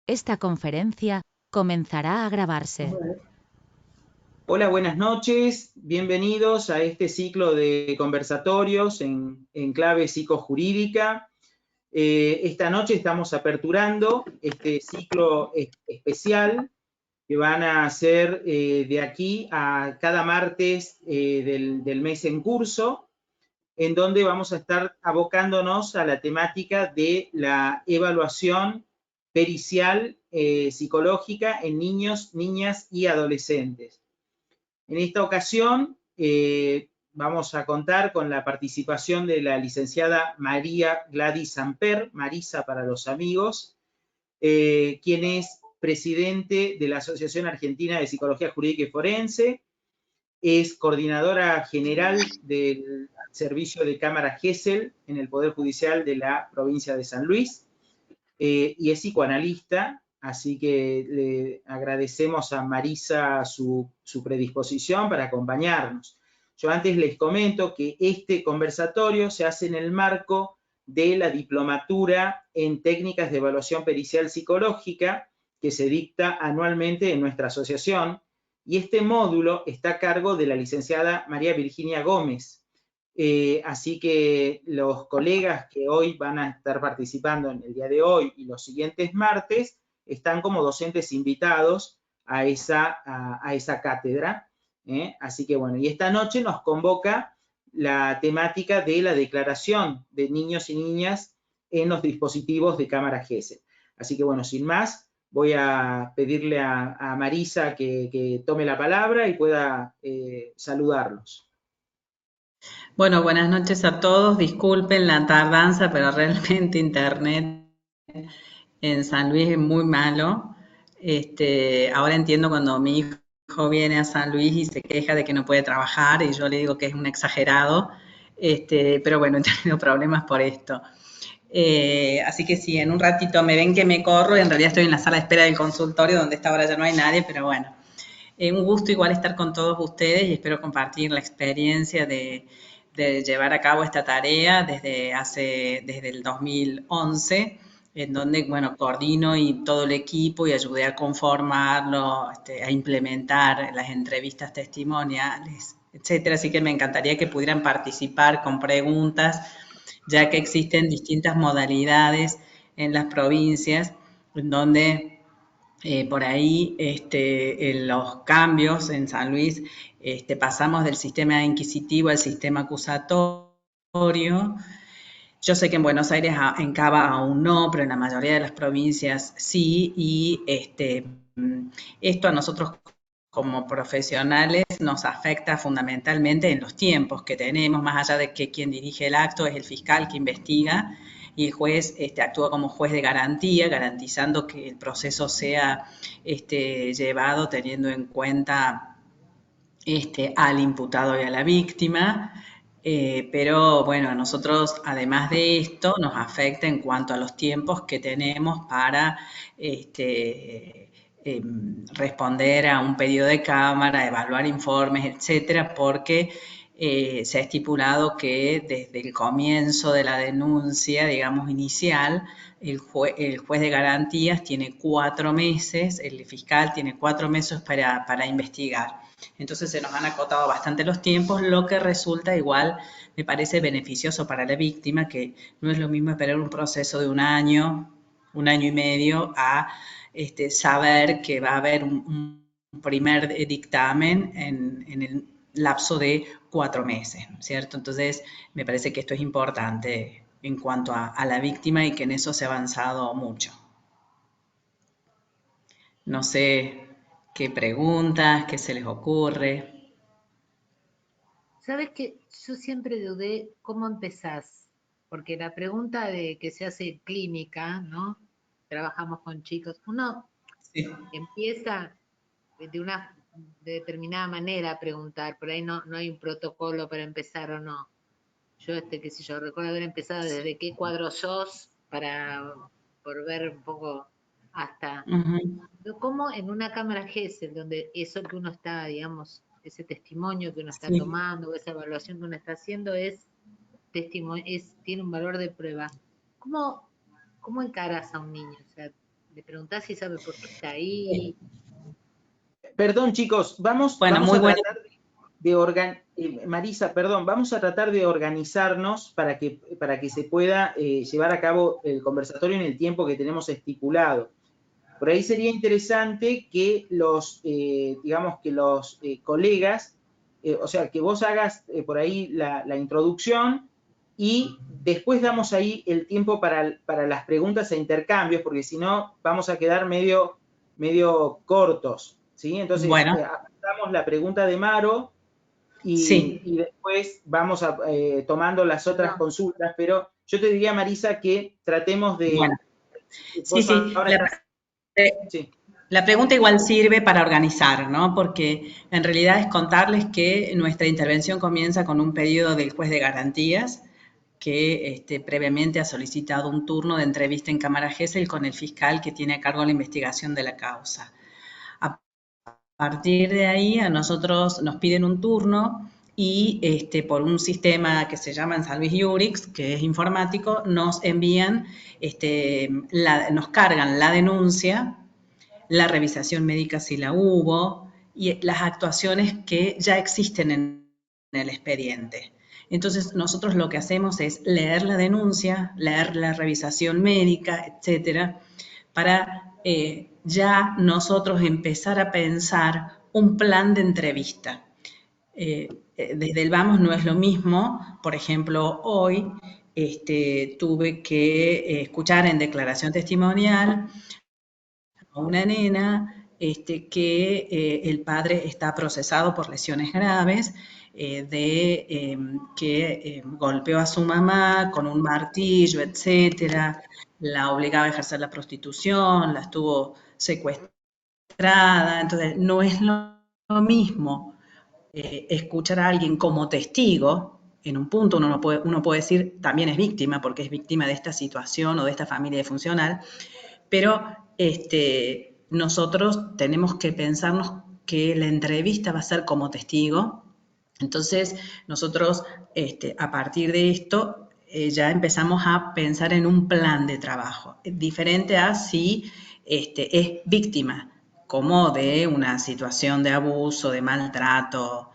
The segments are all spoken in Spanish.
Esta conferencia comenzará a grabarse. Hola, buenas noches. Bienvenidos a este ciclo de conversatorios en clave psicojurídica. Esta noche estamos aperturando este ciclo especial que van a ser de aquí a cada martes del mes en curso, en donde vamos a estar abocándonos a la temática de la evaluación pericial psicológica en niños, niñas y adolescentes. En esta ocasión vamos a contar con la participación de la licenciada María Gladys Amper, Marisa para los amigos, quien es presidente de la Asociación Argentina de Psicología Jurídica y Forense, es coordinadora general del Servicio de Cámara GESEL en el Poder Judicial de la provincia de San Luis, y es psicoanalista, así que le agradecemos a Marisa su predisposición para acompañarnos. Yo antes les comento que este conversatorio se hace en el marco de la diplomatura en técnicas de evaluación pericial psicológica que se dicta anualmente en nuestra asociación, y este módulo está a cargo de la licenciada María Virginia Gómez. Así que los colegas que hoy van a estar participando en el día de hoy y los siguientes martes están como docentes invitados a esa cátedra. Así que bueno, y esta noche nos convoca la temática de la declaración de niños y niñas en los dispositivos de cámara GESEL. Así que bueno, sin más, voy a pedirle a Marisa que tome la palabra y pueda saludarlos. Bueno, buenas noches a todos. Disculpen la tardanza, pero realmente internet en San Luis es muy malo. Ahora entiendo cuando mi hijo viene a San Luis y se queja de que no puede trabajar y yo le digo que es un exagerado. Pero bueno, he tenido problemas por esto. Así que sí, en un ratito me ven que me corro, en realidad estoy en la sala de espera del consultorio donde esta hora ya no hay nadie, pero bueno. Un gusto igual estar con todos ustedes y espero compartir la experiencia de llevar a cabo esta tarea desde el 2011, en donde, bueno, coordino y todo el equipo y ayudé a conformarlo, a implementar las entrevistas testimoniales, etcétera. Así que me encantaría que pudieran participar con preguntas, ya que existen distintas modalidades en las provincias, en donde por ahí en los cambios en San Luis pasamos del sistema inquisitivo al sistema acusatorio. Yo sé que en Buenos Aires, en Cava aún no, pero en la mayoría de las provincias sí, y esto a nosotros como profesionales nos afecta fundamentalmente en los tiempos que tenemos, más allá de que quien dirige el acto es el fiscal que investiga, y el juez actúa como juez de garantía, garantizando que el proceso sea llevado teniendo en cuenta al imputado y a la víctima. Pero bueno, a nosotros, además de esto, nos afecta en cuanto a los tiempos que tenemos para responder a un pedido de cámara, evaluar informes, etcétera, porque se ha estipulado que desde el comienzo de la denuncia, digamos, inicial, el juez de garantías tiene 4 meses, el fiscal tiene 4 meses para investigar. Entonces se nos han acotado bastante los tiempos, lo que resulta igual, me parece beneficioso para la víctima, que no es lo mismo esperar un proceso de un año y medio, a saber que va a haber un primer dictamen en el lapso de 4 meses, ¿cierto? Entonces me parece que esto es importante en cuanto a la víctima y que en eso se ha avanzado mucho. No sé qué preguntas, qué se les ocurre. Sabes que yo siempre dudé cómo empezás, porque la pregunta de que se hace en clínica, ¿no? Trabajamos con chicos, uno Sí. empieza de una determinada manera a preguntar, por ahí no hay un protocolo para empezar o no. Yo, qué sé yo, recuerdo haber empezado desde qué cuadro sos, por ver un poco hasta Uh-huh. cómo en una cámara GESEL, donde eso que uno está, digamos, ese testimonio que uno está Sí. tomando, o esa evaluación que uno está haciendo tiene un valor de prueba. ¿Cómo encaras a un niño? O sea, Le preguntás si sabe por qué está ahí. Perdón, chicos, vamos Bueno, a muy bueno. tratar Marisa, perdón, vamos a tratar de organizarnos para que se pueda llevar a cabo el conversatorio en el tiempo que tenemos estipulado. Por ahí sería interesante que digamos que los colegas, o sea, que vos hagas por ahí la introducción y después damos ahí el tiempo para las preguntas e intercambios, porque si no vamos a quedar medio cortos, ¿sí? Entonces, Bueno, apuntamos la pregunta de Maro sí. y después vamos tomando las otras No. consultas, pero yo te diría, Marisa, que tratemos de... Bueno. Sí, Vos sí. ahora estás... Sí. La pregunta igual sirve para organizar, ¿no? Porque en realidad es contarles que nuestra intervención comienza con un pedido del juez de garantías que previamente ha solicitado un turno de entrevista en Cámara Gesell con el fiscal que tiene a cargo la investigación de la causa. A partir de ahí a nosotros nos piden un turno y por un sistema que se llama en San Luis Urix, que es informático, nos envían, nos cargan la denuncia, la revisación médica si la hubo y las actuaciones que ya existen en el expediente. Entonces nosotros lo que hacemos es leer la denuncia, leer la revisación médica, etcétera, para ya nosotros empezar a pensar un plan de entrevista. Desde el Vamos no es lo mismo, por ejemplo, hoy tuve que escuchar en declaración testimonial a una nena que el padre está procesado por lesiones graves, que golpeó a su mamá con un martillo, etcétera, la obligaba a ejercer la prostitución, la estuvo secuestrada. Entonces, no es lo mismo escuchar a alguien como testigo. En un punto uno puede decir también es víctima, porque es víctima de esta situación o de esta familia disfuncional, pero nosotros tenemos que pensarnos que la entrevista va a ser como testigo. Entonces, nosotros a partir de esto ya empezamos a pensar en un plan de trabajo, diferente a si es víctima, como de una situación de abuso, de maltrato,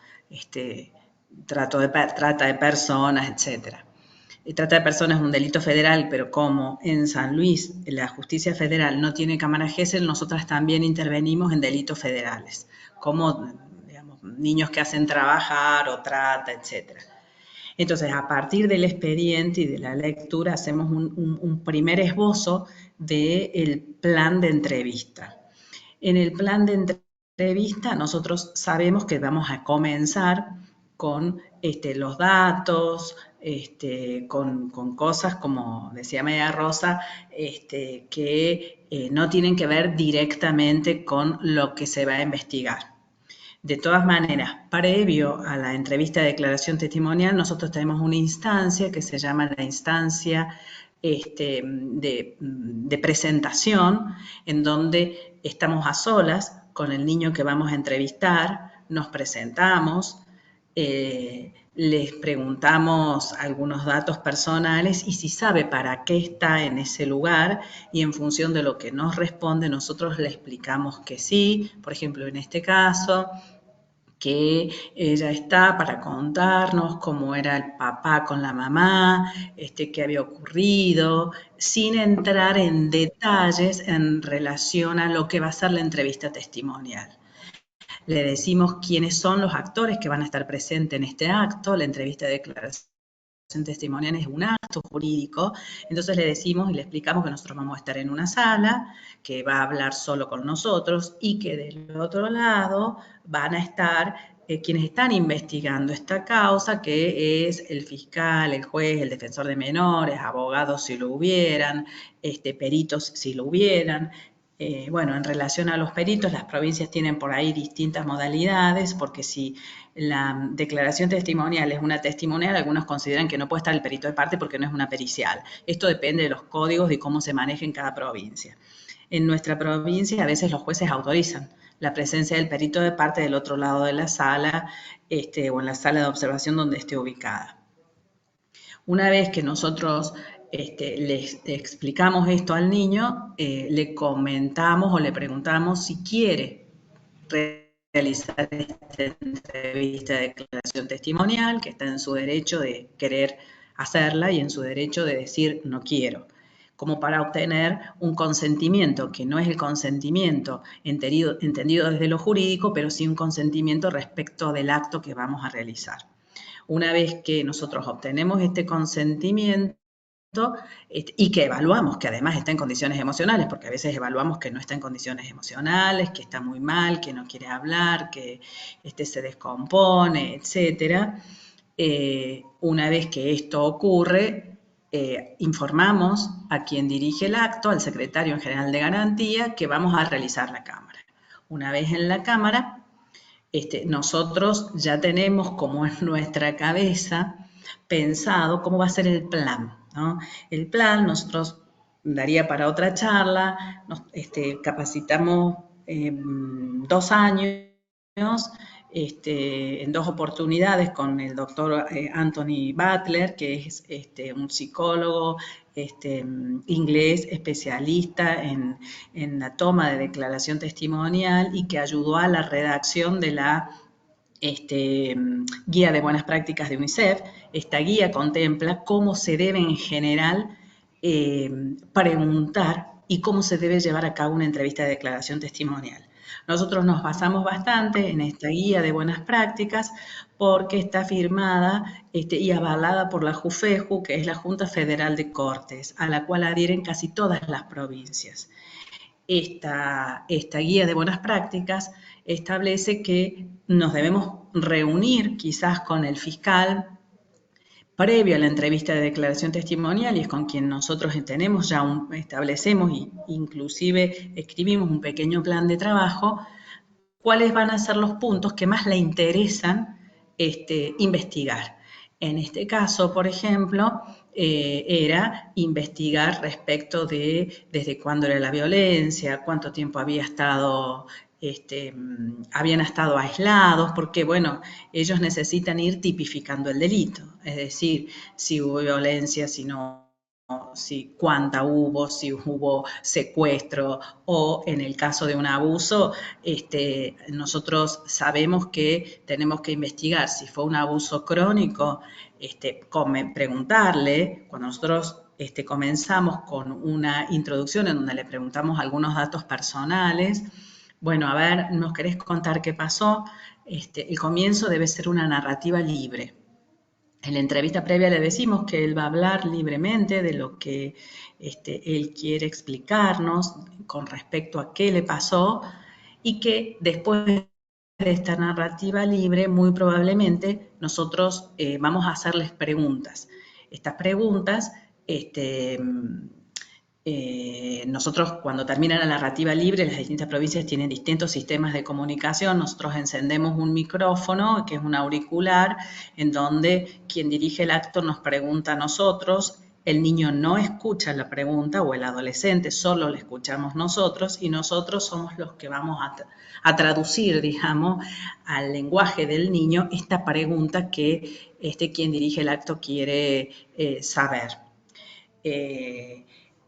trata de personas, etcétera. Trata de personas es un delito federal, pero como en San Luis la justicia federal no tiene Cámara Gesell, nosotras también intervenimos en delitos federales, como digamos, niños que hacen trabajar o trata, etcétera. Entonces, a partir del expediente y de la lectura, hacemos un primer esbozo del plan de entrevista. En el plan de entrevista, nosotros sabemos que vamos a comenzar con los datos, con cosas como decía María Rosa, que no tienen que ver directamente con lo que se va a investigar. De todas maneras, previo a la entrevista de declaración testimonial, nosotros tenemos una instancia que se llama la instancia de presentación, en donde estamos a solas con el niño que vamos a entrevistar, nos presentamos, les preguntamos algunos datos personales y si sabe para qué está en ese lugar, y en función de lo que nos responde nosotros le explicamos que sí. Por ejemplo, en este caso, que ella está para contarnos cómo era el papá con la mamá, qué había ocurrido, sin entrar en detalles en relación a lo que va a ser la entrevista testimonial. Le decimos quiénes son los actores que van a estar presentes en este acto. La entrevista de declaración testimonial es un acto jurídico, entonces le decimos y le explicamos que nosotros vamos a estar en una sala, que va a hablar solo con nosotros y que del otro lado van a estar quienes están investigando esta causa, que es el fiscal, el juez, el defensor de menores, abogados si lo hubieran, peritos si lo hubieran. Bueno, en relación a los peritos, las provincias tienen por ahí distintas modalidades, porque si la declaración testimonial es una testimonial, algunos consideran que no puede estar el perito de parte porque no es una pericial. Esto depende de los códigos y cómo se maneja en cada provincia. En nuestra provincia a veces los jueces autorizan la presencia del perito de parte del otro lado de la sala o en la sala de observación donde esté ubicada. Una vez que nosotros les explicamos esto al niño, le comentamos o le preguntamos si quiere realizar esta entrevista de declaración testimonial, que está en su derecho de querer hacerla y en su derecho de decir no quiero, como para obtener un consentimiento, que no es el consentimiento entendido desde lo jurídico, pero sí un consentimiento respecto del acto que vamos a realizar. Una vez que nosotros obtenemos este consentimiento, y que evaluamos que además está en condiciones emocionales, porque a veces evaluamos que no está en condiciones emocionales, que está muy mal, que no quiere hablar, que se descompone, etcétera. Una vez que esto ocurre, informamos a quien dirige el acto, al secretario en general de garantía, que vamos a realizar la cámara. Una vez en la cámara, nosotros ya tenemos como en nuestra cabeza pensado cómo va a ser el plan, ¿no? El plan nosotros daría para otra charla, nos capacitamos 2 años, en 2 oportunidades con el doctor Anthony Butler, que es un psicólogo inglés especialista en la toma de declaración testimonial y que ayudó a la redacción de la guía de buenas prácticas de UNICEF. Esta guía contempla cómo se debe en general preguntar y cómo se debe llevar a cabo una entrevista de declaración testimonial. Nosotros nos basamos bastante en esta guía de buenas prácticas porque está firmada y avalada por la JUFEJU, que es la Junta Federal de Cortes, a la cual adhieren casi todas las provincias. Esta guía de buenas prácticas establece que nos debemos reunir quizás con el fiscal previo a la entrevista de declaración testimonial, y es con quien nosotros establecemos e inclusive escribimos un pequeño plan de trabajo, cuáles van a ser los puntos que más le interesan investigar. En este caso, por ejemplo, era investigar respecto de desde cuándo era la violencia, cuánto tiempo habían estado aislados, porque, bueno, ellos necesitan ir tipificando el delito, es decir, si hubo violencia, si cuánta hubo, si hubo secuestro o en el caso de un abuso, nosotros sabemos que tenemos que investigar si fue un abuso crónico, preguntarle, cuando nosotros comenzamos con una introducción en donde le preguntamos algunos datos personales. Bueno, a ver, ¿nos querés contar qué pasó? El comienzo debe ser una narrativa libre. En la entrevista previa le decimos que él va a hablar libremente de lo que él quiere explicarnos con respecto a qué le pasó y que después de esta narrativa libre, muy probablemente nosotros vamos a hacerles preguntas. Estas preguntas, nosotros cuando termina la narrativa libre, las distintas provincias tienen distintos sistemas de comunicación, nosotros encendemos un micrófono, que es un auricular, en donde quien dirige el acto nos pregunta a nosotros, el niño no escucha la pregunta o el adolescente, solo le escuchamos nosotros y nosotros somos los que vamos a traducir, digamos, al lenguaje del niño esta pregunta que quien dirige el acto quiere saber.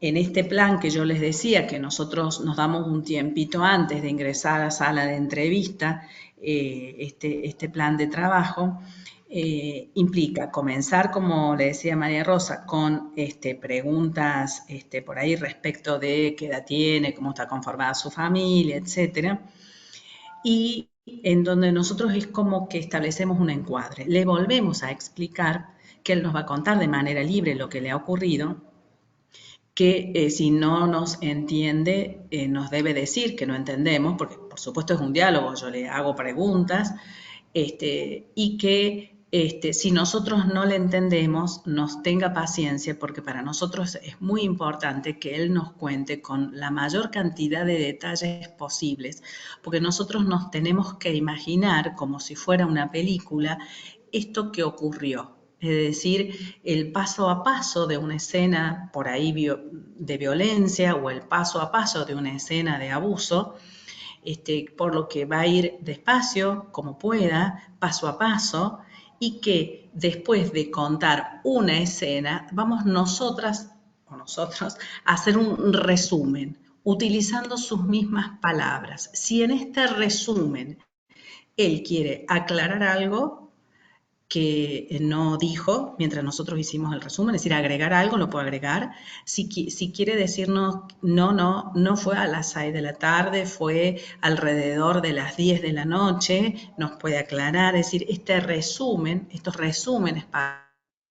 En este plan que yo les decía, que nosotros nos damos un tiempito antes de ingresar a la sala de entrevista, este plan de trabajo, implica comenzar, como le decía María Rosa, con preguntas por ahí respecto de qué edad tiene, cómo está conformada su familia, etcétera, y en donde nosotros es como que establecemos un encuadre. Le volvemos a explicar que él nos va a contar de manera libre lo que le ha ocurrido, que si no nos entiende, nos debe decir que no entendemos, porque por supuesto es un diálogo, yo le hago preguntas, y que si nosotros no le entendemos, nos tenga paciencia, porque para nosotros es muy importante que él nos cuente con la mayor cantidad de detalles posibles, porque nosotros nos tenemos que imaginar como si fuera una película esto que ocurrió. Es decir, el paso a paso de una escena por ahí de violencia o el paso a paso de una escena de abuso, por lo que va a ir despacio, como pueda, paso a paso, y que después de contar una escena, vamos nosotras o nosotros, hacer un resumen utilizando sus mismas palabras. Si en este resumen él quiere aclarar algo que no dijo mientras nosotros hicimos el resumen, es decir, agregar algo, lo puede agregar. Si quiere decirnos, no fue a las 6 de la tarde, fue alrededor de las 10 de la noche, nos puede aclarar. Es decir, estos resúmenes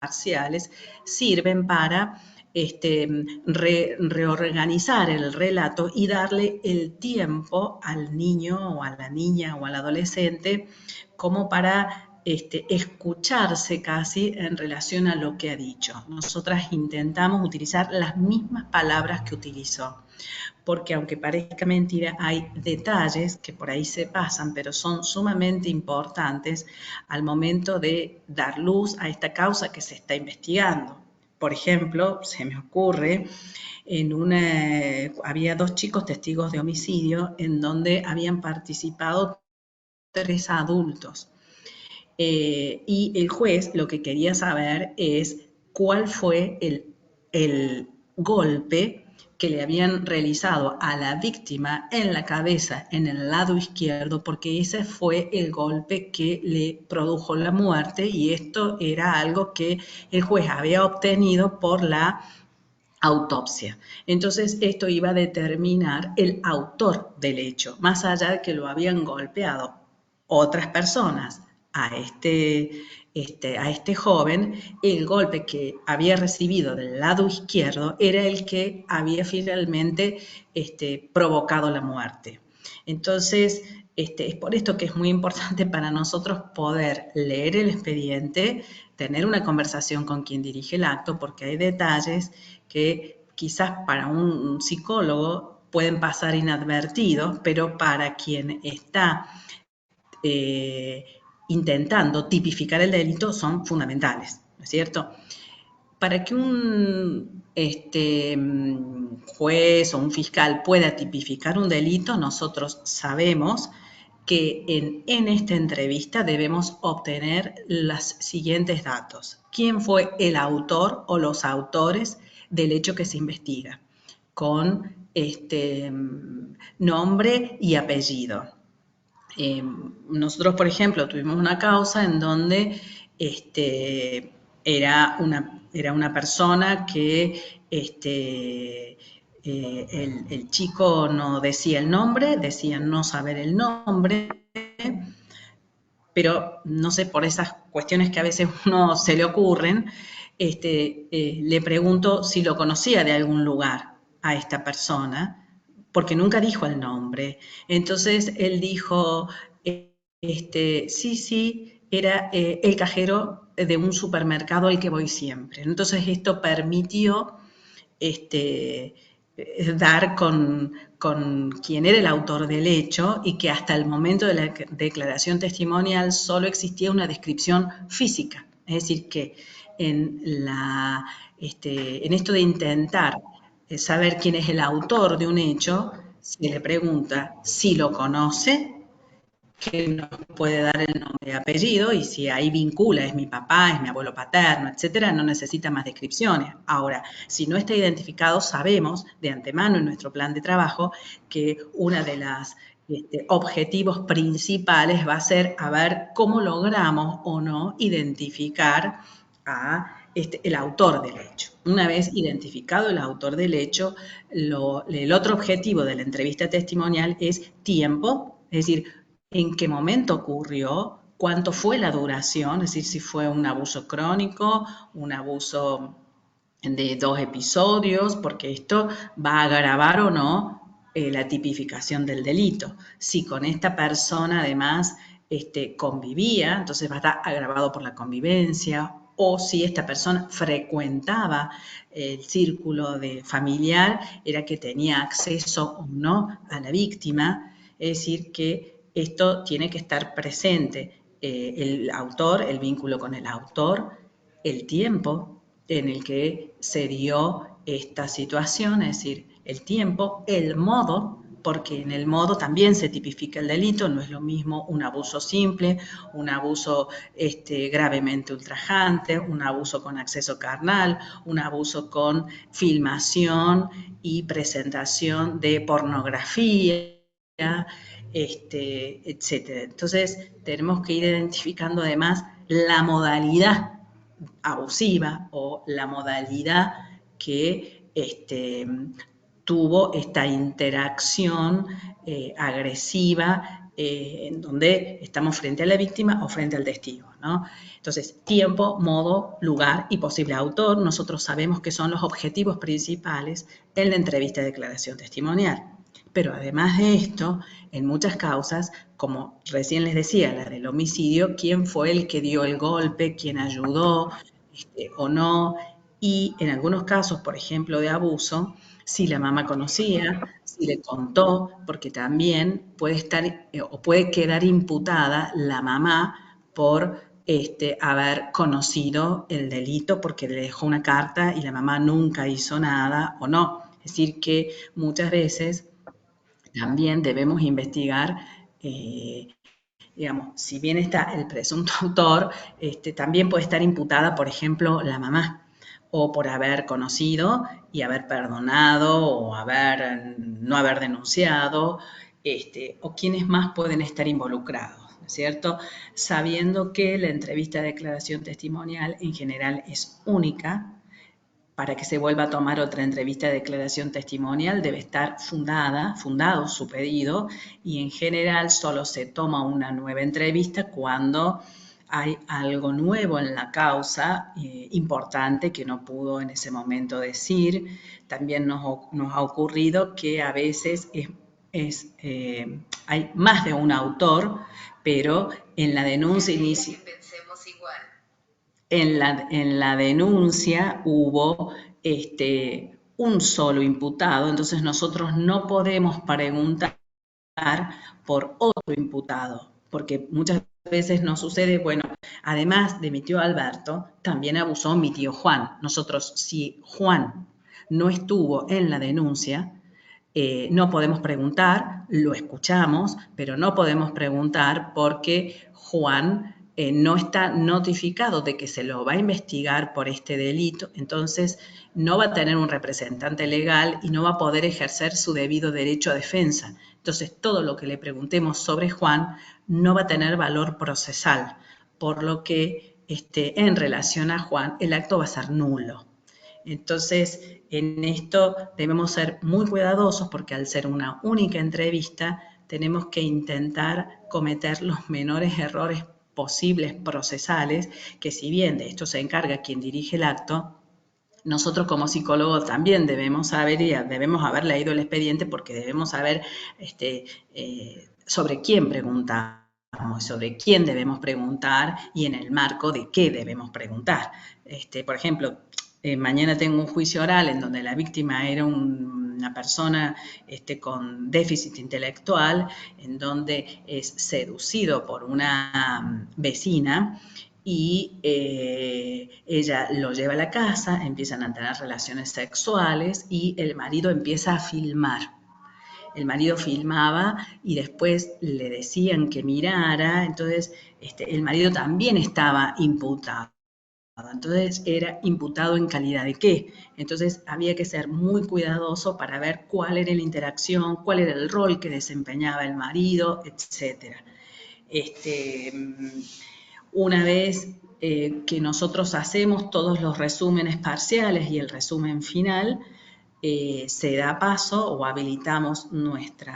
parciales sirven para reorganizar el relato y darle el tiempo al niño o a la niña o al adolescente como para escucharse casi en relación a lo que ha dicho. Nosotras intentamos utilizar las mismas palabras que utilizó, porque aunque parezca mentira, hay detalles que por ahí se pasan, pero son sumamente importantes al momento de dar luz a esta causa que se está investigando. Por ejemplo, se me ocurre, había 2 chicos testigos de homicidio en donde habían participado 3 adultos. Y el juez lo que quería saber es cuál fue el golpe que le habían realizado a la víctima en la cabeza, en el lado izquierdo, porque ese fue el golpe que le produjo la muerte, y esto era algo que el juez había obtenido por la autopsia. Entonces, esto iba a determinar el autor del hecho, más allá de que lo habían golpeado otras personas a este joven. El golpe que había recibido del lado izquierdo era el que había finalmente provocado la muerte. Entonces, es por esto que es muy importante para nosotros poder leer el expediente, tener una conversación con quien dirige el acto, porque hay detalles que quizás para un psicólogo pueden pasar inadvertidos, pero para quien está intentando tipificar el delito son fundamentales, ¿no es cierto? Para que un juez o un fiscal pueda tipificar un delito, nosotros sabemos que en esta entrevista debemos obtener los siguientes datos. ¿Quién fue el autor o los autores del hecho que se investiga? Con nombre y apellido. Nosotros, por ejemplo, tuvimos una causa en donde era una persona que el chico no decía el nombre, decía no saber el nombre, pero no sé, por esas cuestiones que a veces uno se le ocurren, le pregunto si lo conocía de algún lugar a esta persona, porque nunca dijo el nombre. Entonces él dijo, sí, era el cajero de un supermercado al que voy siempre. Entonces esto permitió dar con quién era el autor del hecho, y que hasta el momento de la declaración testimonial solo existía una descripción física. Es decir, que en esto de intentar saber quién es el autor de un hecho, se le pregunta si lo conoce, que nos puede dar el nombre y apellido, y si ahí vincula, es mi papá, es mi abuelo paterno, etcétera, no necesita más descripciones. Ahora, si no está identificado, sabemos de antemano en nuestro plan de trabajo que una de las objetivos principales va a ser a ver cómo logramos o no identificar a el autor del hecho. Una vez identificado el autor del hecho, el otro objetivo de la entrevista testimonial es tiempo, es decir, en qué momento ocurrió, cuánto fue la duración, es decir, si fue un abuso crónico, un abuso de 2 episodios, porque esto va a agravar o no la tipificación del delito. Si con esta persona además convivía, entonces va a estar agravado por la convivencia, o si esta persona frecuentaba el círculo familiar, era que tenía acceso o no a la víctima. Es decir, que esto tiene que estar presente, el autor, el vínculo con el autor, el tiempo en el que se dio esta situación, es decir, el tiempo, el modo porque en el modo también se tipifica el delito, no es lo mismo un abuso simple, un abuso gravemente ultrajante, un abuso con acceso carnal, un abuso con filmación y presentación de pornografía, etcétera. Entonces, tenemos que ir identificando además la modalidad abusiva o la modalidad que tuvo esta interacción agresiva en donde estamos frente a la víctima o frente al testigo, ¿no? Entonces, tiempo, modo, lugar y posible autor, nosotros sabemos que son los objetivos principales en la entrevista de declaración testimonial. Pero además de esto, en muchas causas, como recién les decía, la del homicidio, quién fue el que dio el golpe, quién ayudó o no, y en algunos casos, por ejemplo, de abuso, si la mamá conocía, si le contó, porque también puede estar o puede quedar imputada la mamá por haber conocido el delito porque le dejó una carta y la mamá nunca hizo nada o no. Es decir, que muchas veces también debemos investigar, digamos, si bien está el presunto autor, también puede estar imputada, por ejemplo, la mamá, o por haber conocido y haber perdonado, o no haber denunciado, o quienes más pueden estar involucrados, ¿no es cierto? Sabiendo que la entrevista de declaración testimonial en general es única. Para que se vuelva a tomar otra entrevista de declaración testimonial debe estar fundado su pedido, y en general solo se toma una nueva entrevista cuando hay algo nuevo en la causa importante que no pudo en ese momento decir. También nos ha ocurrido que a veces hay más de un autor, pero en la denuncia inicial. En la denuncia hubo un solo imputado, entonces nosotros no podemos preguntar por otro imputado, porque muchas veces nos sucede, bueno, además de mi tío Alberto, también abusó mi tío Juan. Nosotros, si Juan no estuvo en la denuncia, no podemos preguntar, lo escuchamos, pero no podemos preguntar porque Juan no está notificado de que se lo va a investigar por este delito, entonces no va a tener un representante legal y no va a poder ejercer su debido derecho a defensa. Entonces, todo lo que le preguntemos sobre Juan no va a tener valor procesal, por lo que en relación a Juan el acto va a ser nulo. Entonces, en esto debemos ser muy cuidadosos porque al ser una única entrevista tenemos que intentar cometer los menores errores posibles procesales, que si bien de esto se encarga quien dirige el acto, nosotros como psicólogos también debemos saber y debemos haber leído el expediente porque debemos saber sobre quién preguntamos, sobre quién debemos preguntar y en el marco de qué debemos preguntar. Por ejemplo, mañana tengo un juicio oral en donde la víctima era una persona con déficit intelectual, en donde es seducido por una vecina y ella lo lleva a la casa, empiezan a tener relaciones sexuales y el marido empieza a filmar. El marido filmaba y después le decían que mirara, entonces el marido también estaba imputado. Entonces era imputado en calidad de qué. Entonces había que ser muy cuidadoso para ver cuál era la interacción, cuál era el rol que desempeñaba el marido, etc. Una vez que nosotros hacemos todos los resúmenes parciales y el resumen final, se da paso o habilitamos nuestro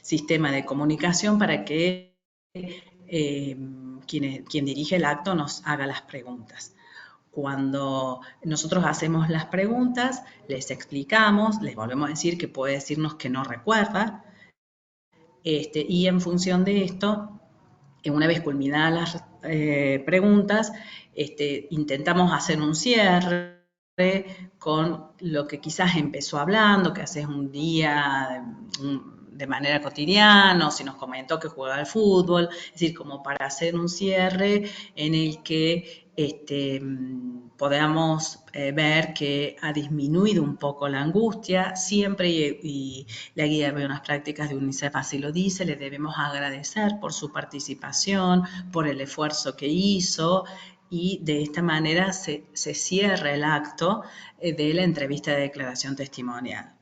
sistema de comunicación para que quien dirige el acto nos haga las preguntas. Cuando nosotros hacemos las preguntas, les explicamos, les volvemos a decir que puede decirnos que no recuerda, y en función de esto, una vez culminadas las preguntas, intentamos hacer un cierre con lo que quizás empezó hablando, que hace un día de manera cotidiana, o si nos comentó que jugaba al fútbol, es decir, como para hacer un cierre en el que podamos ver que ha disminuido un poco la angustia. Siempre, y la guía de buenas prácticas de UNICEF así lo dice, le debemos agradecer por su participación, por el esfuerzo que hizo, y de esta manera se cierra el acto de la entrevista de declaración testimonial.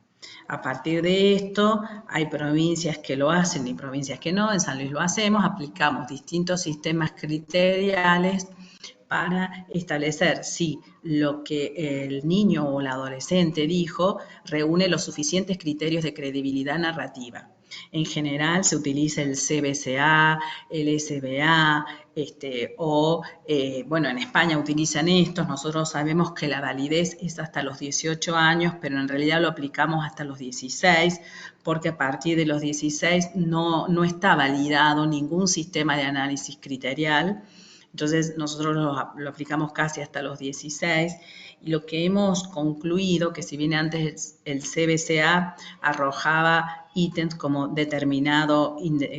A partir de esto, hay provincias que lo hacen y provincias que no. En San Luis lo hacemos, aplicamos distintos sistemas criteriales para establecer si lo que el niño o el adolescente dijo reúne los suficientes criterios de credibilidad narrativa. En general se utiliza el CBCA, el SBA, bueno, en España utilizan estos. Nosotros sabemos que la validez es hasta los 18 años, pero en realidad lo aplicamos hasta los 16, porque a partir de los 16 no está validado ningún sistema de análisis criterial. Entonces nosotros lo aplicamos casi hasta los 16, y lo que hemos concluido, que si bien antes el CBCA arrojaba ítems como determinado,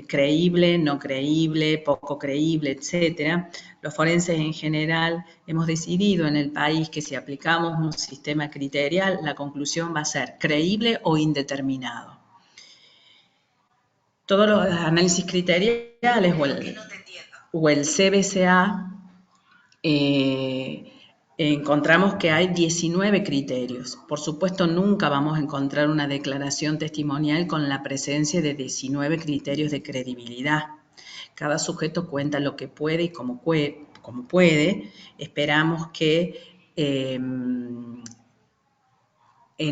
creíble, no creíble, poco creíble, etcétera, los forenses en general hemos decidido en el país que si aplicamos un sistema criterial, la conclusión va a ser creíble o indeterminado. Todos los análisis criteriales o el CBCA, encontramos que hay 19 criterios. Por supuesto, nunca vamos a encontrar una declaración testimonial con la presencia de 19 criterios de credibilidad. Cada sujeto cuenta lo que puede y como puede. Esperamos que en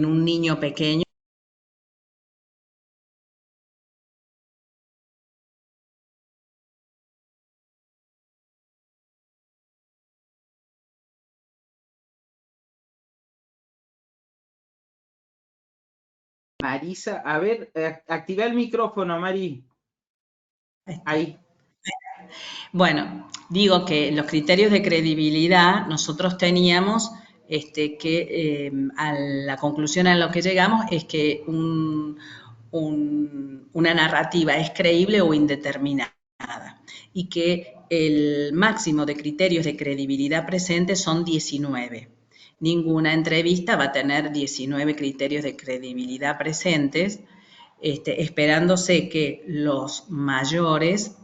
un niño pequeño Marisa, a ver, activa el micrófono, Mari. Ahí. Bueno, digo que los criterios de credibilidad nosotros teníamos que a la conclusión a la que llegamos es que una narrativa es creíble o indeterminada, y que el máximo de criterios de credibilidad presentes son 19. Ninguna entrevista va a tener 19 criterios de credibilidad presentes, esperándose que los mayores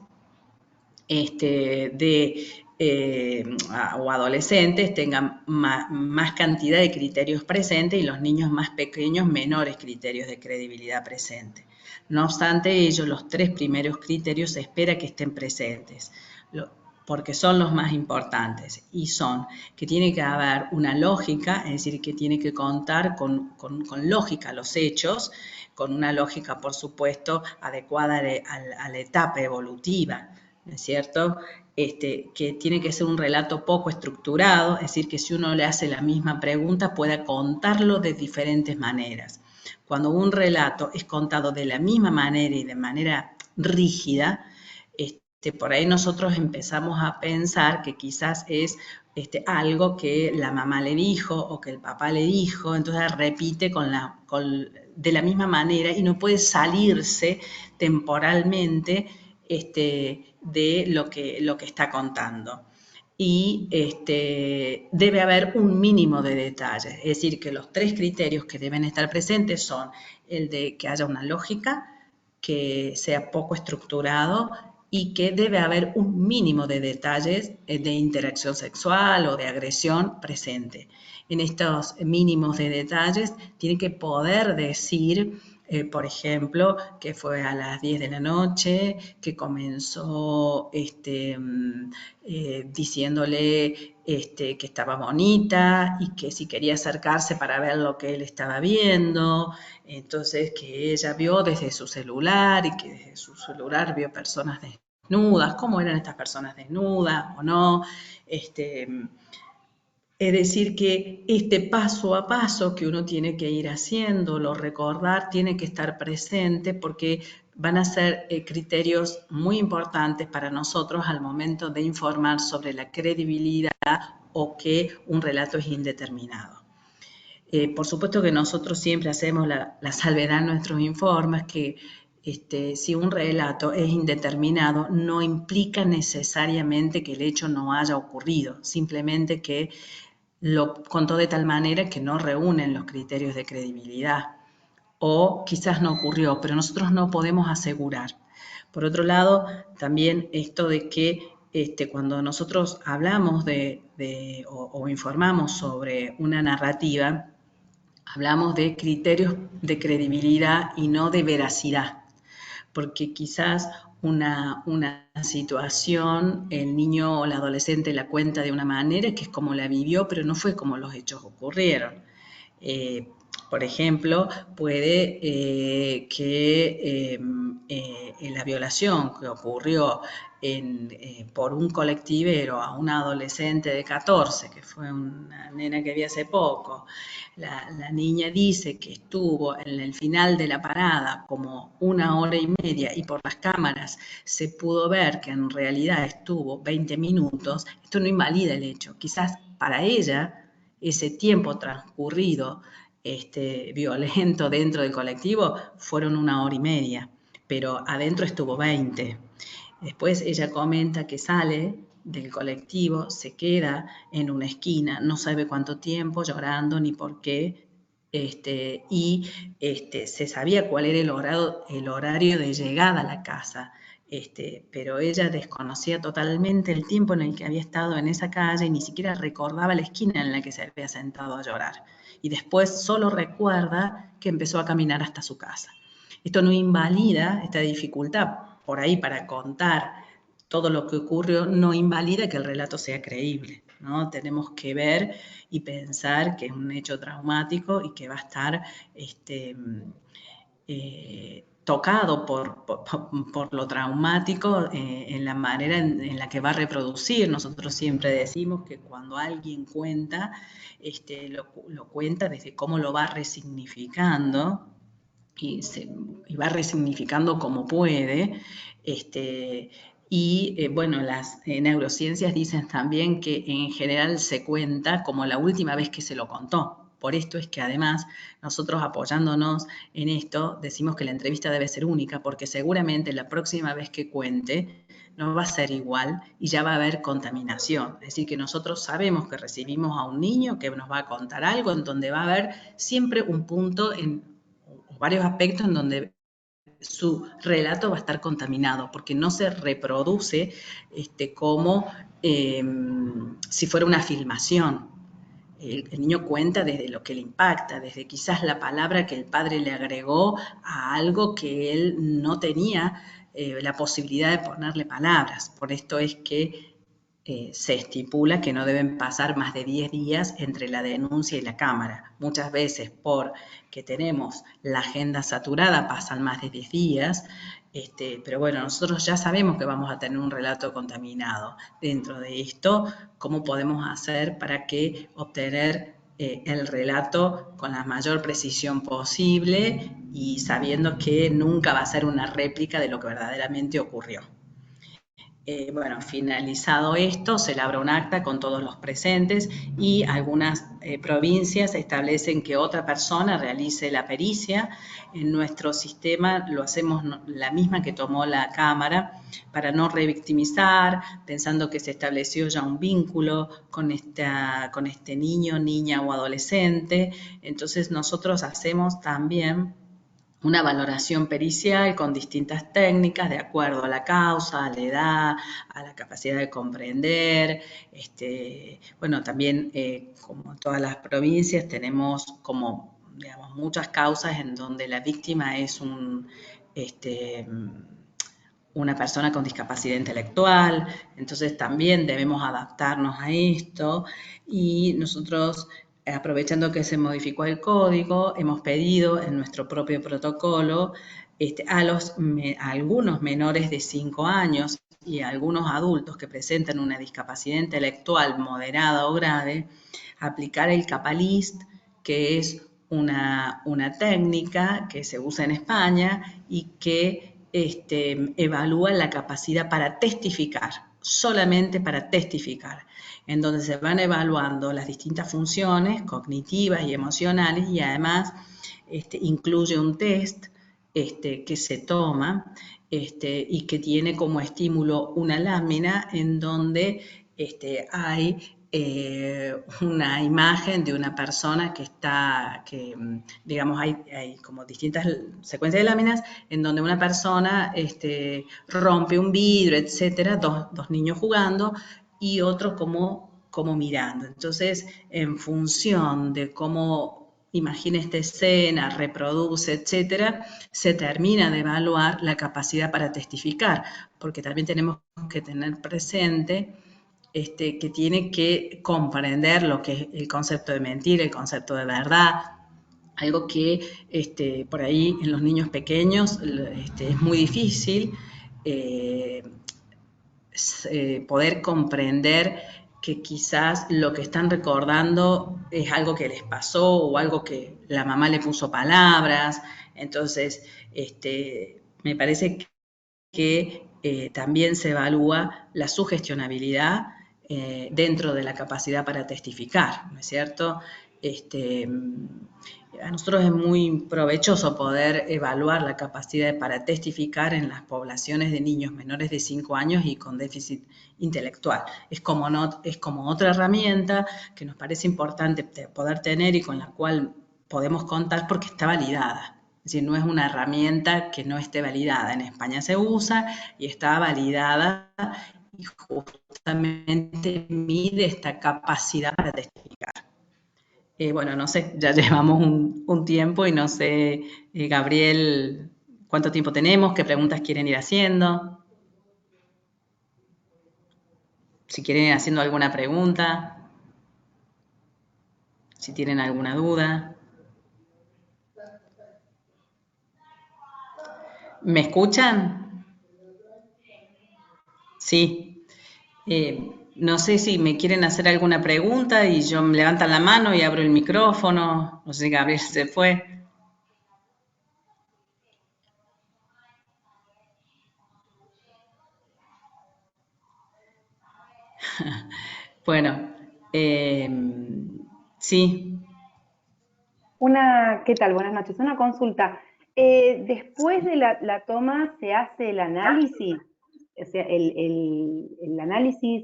o adolescentes tengan más cantidad de criterios presentes, y los niños más pequeños menores criterios de credibilidad presentes. No obstante ello, los 3 primeros criterios se espera que estén presentes, porque son los más importantes, y son que tiene que haber una lógica, es decir, que tiene que contar con lógica los hechos, con una lógica, por supuesto, adecuada a la etapa evolutiva, ¿no es cierto? Que tiene que ser un relato poco estructurado, es decir, que si uno le hace la misma pregunta pueda contarlo de diferentes maneras. Cuando un relato es contado de la misma manera y de manera rígida, por ahí nosotros empezamos a pensar que quizás es algo que la mamá le dijo o que el papá le dijo, entonces repite de la misma manera y no puede salirse temporalmente de lo que está contando. Y debe haber un mínimo de detalles, es decir, que los 3 criterios que deben estar presentes son el de que haya una lógica, que sea poco estructurado, y que debe haber un mínimo de detalles de interacción sexual o de agresión presente. En estos mínimos de detalles tiene que poder decir, por ejemplo, que fue a las 10 de la noche, que comenzó diciéndole que estaba bonita y que si quería acercarse para ver lo que él estaba viendo, entonces que ella vio desde su celular y que desde su celular vio personas desnudas, cómo eran estas personas desnudas o no. Es decir, que paso a paso que uno tiene que ir haciéndolo, recordar, tiene que estar presente, porque van a ser criterios muy importantes para nosotros al momento de informar sobre la credibilidad o que un relato es indeterminado. Por supuesto que nosotros siempre hacemos la salvedad en nuestros informes, que si un relato es indeterminado, no implica necesariamente que el hecho no haya ocurrido, simplemente que lo contó de tal manera que no reúnen los criterios de credibilidad, o quizás no ocurrió, pero nosotros no podemos asegurar. Por otro lado, también esto de que cuando nosotros hablamos o informamos sobre una narrativa, hablamos de criterios de credibilidad y no de veracidad, porque quizás una situación, el niño o el adolescente la cuenta de una manera que es como la vivió, pero no fue como los hechos ocurrieron. Por ejemplo, puede que la violación que ocurrió por un colectivero a una adolescente de 14, que fue una nena que vi hace poco, la niña dice que estuvo en el final de la parada como 1 hora y media y por las cámaras se pudo ver que en realidad estuvo 20 minutos, esto no invalida el hecho. Quizás para ella ese tiempo transcurrido violento dentro del colectivo fueron 1 hora y media, pero adentro estuvo 20. Después ella comenta que sale del colectivo, se queda en una esquina, no sabe cuánto tiempo, llorando ni por qué, se sabía cuál era el horario de llegada a la casa, pero ella desconocía totalmente el tiempo en el que había estado en esa calle y ni siquiera recordaba la esquina en la que se había sentado a llorar. Y después solo recuerda que empezó a caminar hasta su casa. Esto no invalida esta dificultad por ahí para contar todo lo que ocurrió, no invalida que el relato sea creíble, ¿no? Tenemos que ver y pensar que es un hecho traumático y que va a estar tocado por lo traumático en la manera en la que va a reproducir. Nosotros siempre decimos que cuando alguien cuenta, lo cuenta desde cómo lo va resignificando y va resignificando como puede. Bueno, las neurociencias dicen también que en general se cuenta como la última vez que se lo contó. Por esto es que además nosotros apoyándonos en esto decimos que la entrevista debe ser única porque seguramente la próxima vez que cuente no va a ser igual y ya va a haber contaminación. Es decir, que nosotros sabemos que recibimos a un niño que nos va a contar algo en donde va a haber siempre un punto varios aspectos en donde su relato va a estar contaminado, porque no se reproduce como si fuera una filmación. El niño cuenta desde lo que le impacta, desde quizás la palabra que el padre le agregó a algo que él no tenía la posibilidad de ponerle palabras. Por esto es que se estipula que no deben pasar más de 10 días entre la denuncia y la cámara. Muchas veces porque tenemos la agenda saturada pasan más de 10 días, pero bueno, nosotros ya sabemos que vamos a tener un relato contaminado. Dentro de esto, ¿cómo podemos hacer para que obtener el relato con la mayor precisión posible y sabiendo que nunca va a ser una réplica de lo que verdaderamente ocurrió? Bueno, finalizado esto, se elabora un acta con todos los presentes y algunas provincias establecen que otra persona realice la pericia. En nuestro sistema lo hacemos la misma que tomó la Cámara para no revictimizar, pensando que se estableció ya un vínculo con este niño, niña o adolescente. Entonces nosotros hacemos también una valoración pericial con distintas técnicas de acuerdo a la causa, a la edad, a la capacidad de comprender. Bueno, también como en todas las provincias tenemos como, digamos, muchas causas en donde la víctima es una persona con discapacidad intelectual, entonces también debemos adaptarnos a esto y nosotros, aprovechando que se modificó el código, hemos pedido en nuestro propio protocolo a algunos menores de 5 años y a algunos adultos que presentan una discapacidad intelectual moderada o grave, aplicar el CAPALIST, que es una técnica que se usa en España y que evalúa la capacidad para testificar, solamente para testificar, en donde se van evaluando las distintas funciones cognitivas y emocionales y además incluye un test que se toma y que tiene como estímulo una lámina en donde hay una imagen de una persona digamos, hay como distintas secuencias de láminas en donde una persona rompe un vidrio, etcétera, dos niños jugando y otro como mirando. Entonces, en función de cómo imagina esta escena, reproduce, etcétera, se termina de evaluar la capacidad para testificar, porque también tenemos que tener presente que tiene que comprender lo que es el concepto de mentira, el concepto de verdad, algo que por ahí en los niños pequeños es muy difícil poder comprender que quizás lo que están recordando es algo que les pasó o algo que la mamá le puso palabras. Entonces, me parece que también se evalúa la sugestionabilidad dentro de la capacidad para testificar, ¿no es cierto? A nosotros es muy provechoso poder evaluar la capacidad para testificar en las poblaciones de niños menores de 5 años y con déficit intelectual. Es como otra herramienta que nos parece importante poder tener y con la cual podemos contar porque está validada. Es decir, no es una herramienta que no esté validada. En España se usa y está validada y justamente mide esta capacidad para testificar. Bueno, no sé, ya llevamos un tiempo y no sé, Gabriel, cuánto tiempo tenemos, qué preguntas quieren ir haciendo. Si quieren ir haciendo alguna pregunta, si tienen alguna duda. ¿Me escuchan? Sí. No sé si me quieren hacer alguna pregunta y yo me levantan la mano y abro el micrófono. No sé si Gabriel se fue. Bueno, sí. ¿Qué tal? Buenas noches. Una consulta. Después de la toma se hace el análisis, o sea, el análisis,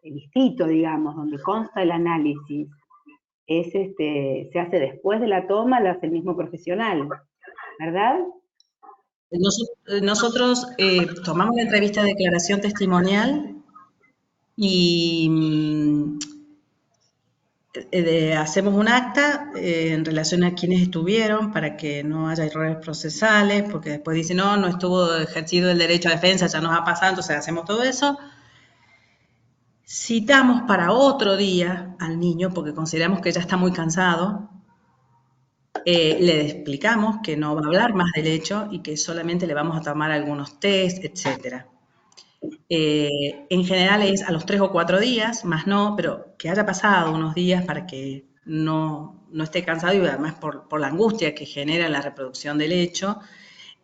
el escrito, digamos, donde consta el análisis, se hace después de la toma, lo hace el mismo profesional, ¿verdad? Nosotros tomamos la entrevista de declaración testimonial y hacemos un acta en relación a quienes estuvieron para que no haya errores procesales, porque después dicen, no estuvo ejercido el derecho a defensa, ya nos ha pasado, entonces hacemos todo eso. Citamos para otro día al niño porque consideramos que ya está muy cansado. Le explicamos que no va a hablar más del hecho y que solamente le vamos a tomar algunos test, etc. En general es a los 3 o 4 días, más no, pero que haya pasado unos días para que no esté cansado y además por la angustia que genera la reproducción del hecho.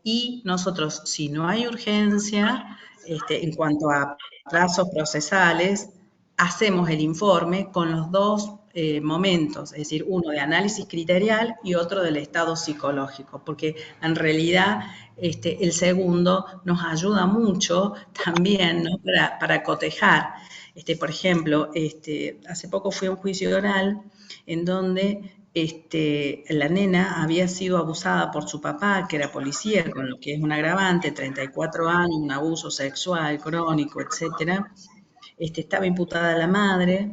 Y nosotros, si no hay urgencia, en cuanto a plazos procesales, hacemos el informe con los dos momentos, es decir, uno de análisis criterial y otro del estado psicológico, porque en realidad el segundo nos ayuda mucho también, ¿no? para cotejar. Por ejemplo, hace poco fui a un juicio oral en donde la nena había sido abusada por su papá, que era policía, con lo que es un agravante, 34 años, un abuso sexual crónico, etcétera. Estaba imputada la madre,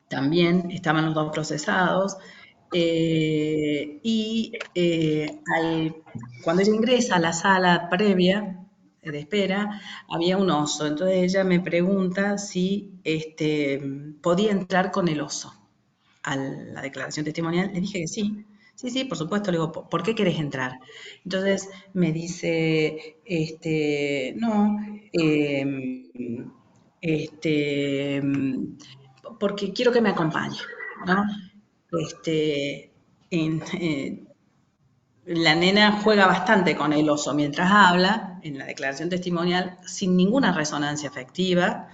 también estaban los dos procesados, cuando ella ingresa a la sala previa de espera, había un oso. Entonces ella me pregunta si podía entrar con el oso a la declaración testimonial. Le dije que sí. Sí, por supuesto. Le digo, ¿por qué querés entrar? Entonces me dice, no, porque quiero que me acompañe, ¿no? La nena juega bastante con el oso mientras habla en la declaración testimonial sin ninguna resonancia afectiva,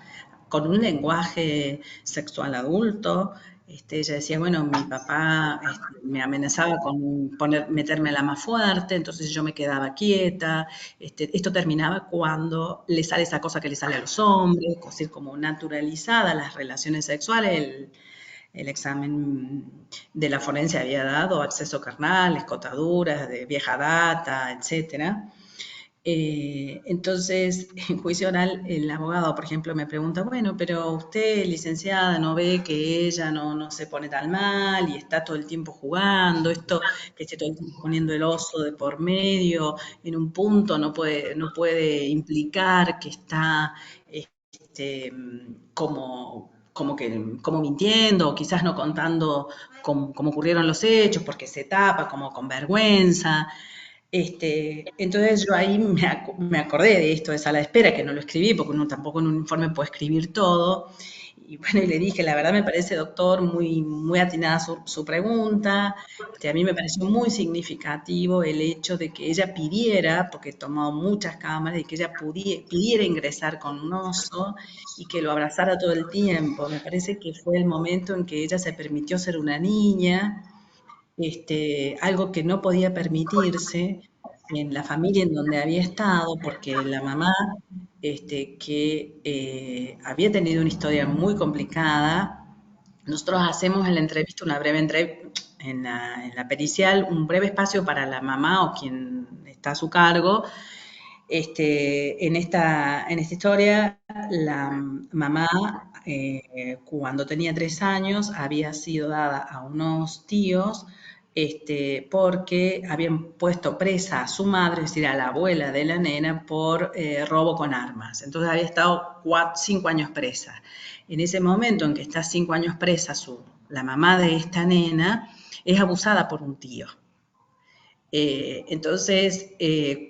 con un lenguaje sexual adulto, Ella decía, bueno, mi papá me amenazaba con metérmela más fuerte, entonces yo me quedaba quieta. Esto terminaba cuando le sale esa cosa que le sale a los hombres, es decir, como naturalizada las relaciones sexuales. El examen de la forense había dado acceso carnal, escotaduras de vieja data, etcétera. Entonces, en juicio oral, el abogado, por ejemplo, me pregunta, bueno, pero usted, licenciada, ¿no ve que ella no se pone tan mal y está todo el tiempo jugando? Esto que esté todo el tiempo poniendo el oso de por medio, en un punto no puede implicar que está como mintiendo, o quizás no contando cómo ocurrieron los hechos, porque se tapa, como con vergüenza. Entonces yo ahí me acordé de esto de sala de espera, que no lo escribí, porque uno tampoco en un informe puede escribir todo. Y bueno, y le dije, la verdad me parece, doctor, muy atinada su pregunta. A mí me pareció muy significativo el hecho de que ella pidiera, porque he tomado muchas cámaras, y que ella pidiera ingresar con un oso y que lo abrazara todo el tiempo. Me parece que fue el momento en que ella se permitió ser una niña, algo que no podía permitirse en la familia en donde había estado, porque la mamá, que había tenido una historia muy complicada. Nosotros hacemos en la entrevista una breve entrevista, en la pericial, un breve espacio para la mamá o quien está a su cargo. En esta historia, la mamá, cuando tenía 3 años, había sido dada a unos tíos porque habían puesto presa a su madre, es decir, a la abuela de la nena, por robo con armas. Entonces había estado 5 años presa. En ese momento en que está 5 años presa la mamá de esta nena, es abusada por un tío. Entonces,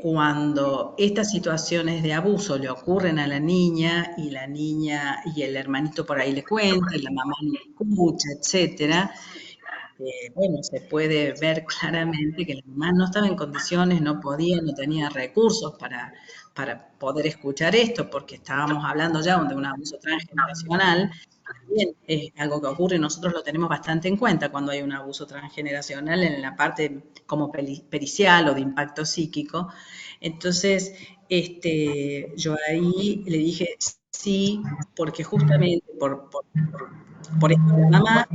cuando estas situaciones de abuso le ocurren a la niña y el hermanito por ahí le cuenta y la mamá no escucha, etcétera, bueno, se puede ver claramente que la mamá no estaba en condiciones, no tenía recursos para poder escuchar esto, porque estábamos hablando ya de un abuso transgeneracional. También es algo que ocurre y nosotros lo tenemos bastante en cuenta cuando hay un abuso transgeneracional en la parte como pericial o de impacto psíquico. Entonces, yo ahí le dije sí, porque justamente por esto la mamá,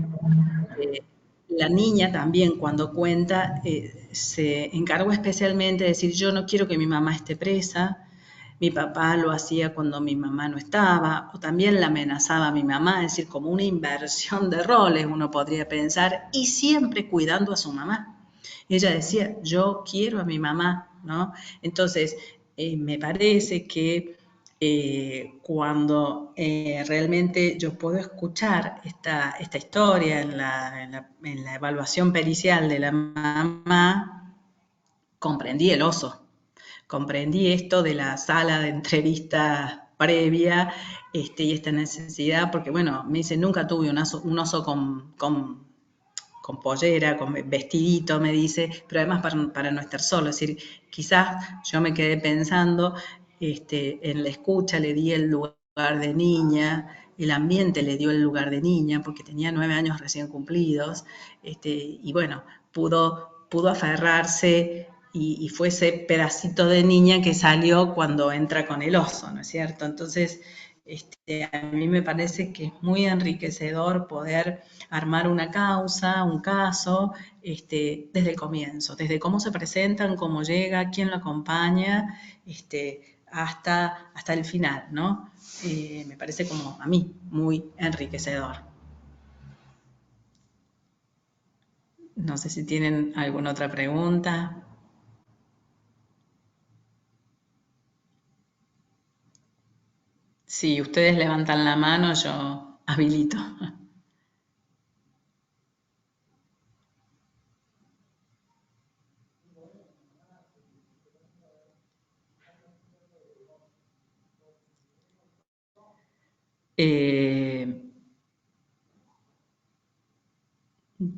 la niña también cuando cuenta se encargó especialmente de decir, yo no quiero que mi mamá esté presa, mi papá lo hacía cuando mi mamá no estaba, o también la amenazaba a mi mamá, es decir, como una inversión de roles, uno podría pensar, y siempre cuidando a su mamá. Ella decía, yo quiero a mi mamá, ¿no? Entonces, me parece que cuando realmente yo puedo escuchar esta historia en la evaluación pericial de la mamá, comprendí el oso. Comprendí esto de la sala de entrevistas previa y esta necesidad, porque bueno, me dice, nunca tuve un oso con pollera, con vestidito, me dice, pero además para no estar solo, es decir, quizás yo me quedé pensando, en la escucha le di el lugar de niña, el ambiente le dio el lugar de niña, porque tenía 9 años recién cumplidos, y bueno, pudo aferrarse y fue ese pedacito de niña que salió cuando entra con el oso, ¿no es cierto? Entonces, a mí me parece que es muy enriquecedor poder armar una causa, un caso, desde el comienzo, desde cómo se presentan, cómo llega, quién lo acompaña, hasta el final, ¿no? Me parece como a mí muy enriquecedor. No sé si tienen alguna otra pregunta. Si ustedes levantan la mano, yo habilito.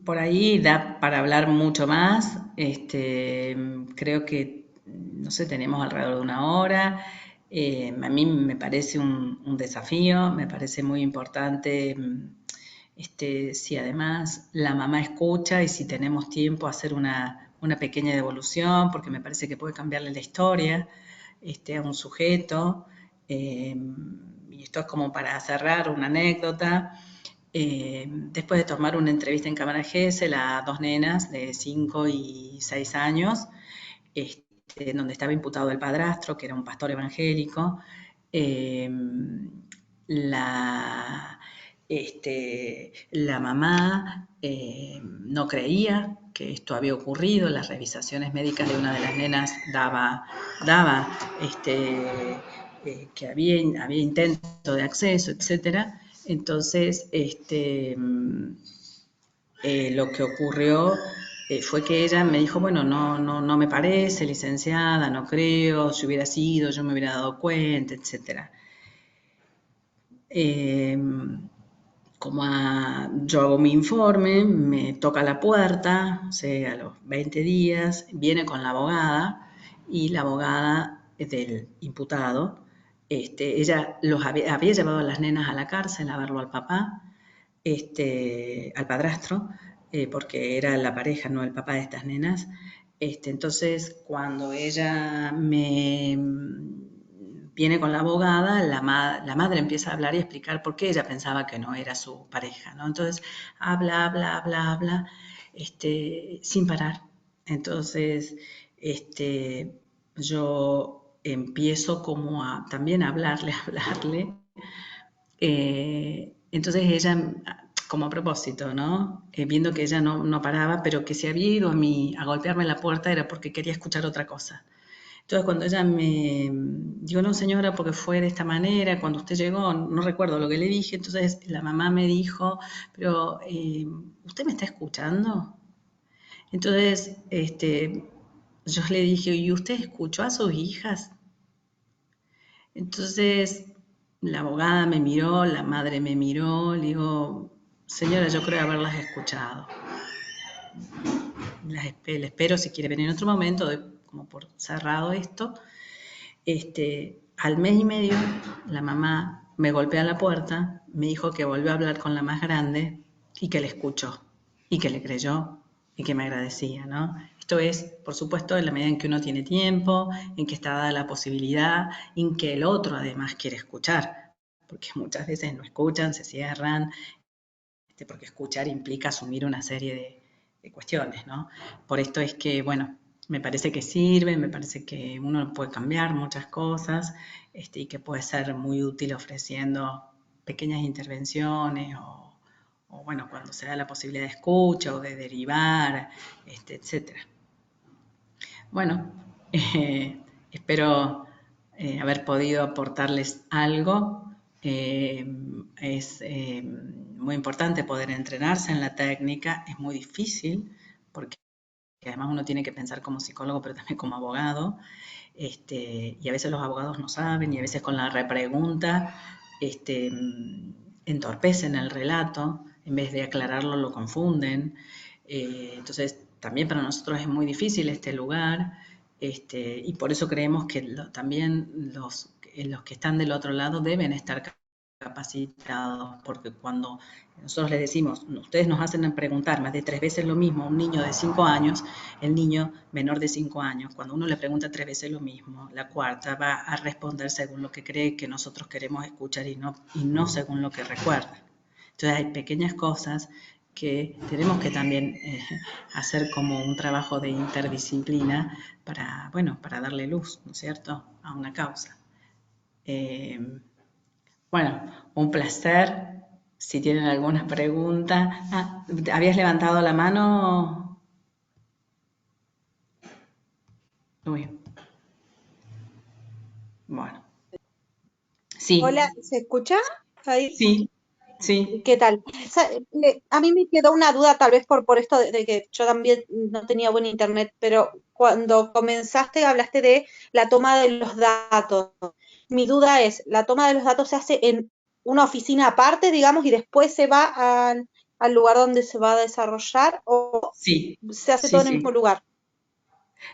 Por ahí da para hablar mucho más. Creo que, no sé, tenemos alrededor de 1 hora. A mí me parece un desafío, me parece muy importante si además la mamá escucha y si tenemos tiempo hacer una pequeña devolución, porque me parece que puede cambiarle la historia a un sujeto. Y esto es como para cerrar una anécdota. Después de tomar una entrevista en Cámara GESEL a 2 nenas de 5 y 6 años, donde estaba imputado el padrastro, que era un pastor evangélico, la mamá no creía que esto había ocurrido. Las revisaciones médicas de una de las nenas daba que había intento de acceso, etcétera. Entonces, lo que ocurrió fue que ella me dijo, bueno, no me parece, licenciada, no creo, si hubiera sido, yo me hubiera dado cuenta, etcétera. Yo hago mi informe, me toca la puerta, o sea, a los 20 días, viene con la abogada, y la abogada del imputado, ella había llevado a las nenas a la cárcel a verlo al papá, al padrastro, porque era la pareja, no el papá de estas nenas. Entonces, cuando ella viene con la abogada, la madre empieza a hablar y explicar por qué ella pensaba que no era su pareja, ¿no? Entonces, habla, sin parar. Entonces, yo empiezo como también a hablarle. Entonces ella, como a propósito, ¿no? Viendo que ella no paraba, pero que se había ido a golpearme la puerta era porque quería escuchar otra cosa. Entonces cuando ella me dijo, no señora, porque fue de esta manera, cuando usted llegó, no recuerdo lo que le dije, entonces la mamá me dijo, pero ¿usted me está escuchando? Entonces yo le dije, ¿y usted escuchó a sus hijas? Entonces la abogada me miró, la madre me miró, le digo, señora, yo creo haberlas escuchado. Le espero si quiere venir en otro momento, doy como por cerrado esto. Al mes y medio, la mamá me golpea la puerta, me dijo que volvió a hablar con la más grande y que le escuchó, y que le creyó, y que me agradecía, ¿no? Esto es, por supuesto, en la medida en que uno tiene tiempo, en que está dada la posibilidad, en que el otro además quiere escuchar, porque muchas veces no escuchan, se cierran, porque escuchar implica asumir una serie de cuestiones, ¿no? Por esto es que, bueno, me parece que sirve, me parece que uno puede cambiar muchas cosas y que puede ser muy útil ofreciendo pequeñas intervenciones o bueno, cuando se da la posibilidad de escucha o de derivar, etcétera. Bueno, espero haber podido aportarles algo. Es muy importante poder entrenarse en la técnica, es muy difícil porque además uno tiene que pensar como psicólogo pero también como abogado, y a veces los abogados no saben y a veces con la repregunta entorpecen el relato, en vez de aclararlo lo confunden. Entonces también para nosotros es muy difícil este lugar, y por eso creemos que también los que están del otro lado deben estar capacitados, porque cuando nosotros les decimos, ustedes nos hacen preguntar más de 3 veces lo mismo a un niño de 5 años, el niño menor de 5 años, cuando uno le pregunta 3 veces lo mismo, la cuarta va a responder según lo que cree que nosotros queremos escuchar y no según lo que recuerda. Entonces hay pequeñas cosas que tenemos que también hacer como un trabajo de interdisciplina para darle luz, ¿no es cierto?, a una causa. Bueno, un placer. Si tienen alguna pregunta. ¿Habías levantado la mano? Uy. Bueno. Sí. Hola, ¿se escucha? Ahí. Sí, sí. ¿Qué tal? A mí me quedó una duda, tal vez por esto de que yo también no tenía buen internet, pero cuando comenzaste hablaste de la toma de los datos. Mi duda es, ¿la toma de los datos se hace en una oficina aparte, digamos, y después se va al lugar donde se va a desarrollar o Sí, se hace sí, todo en el sí. mismo lugar?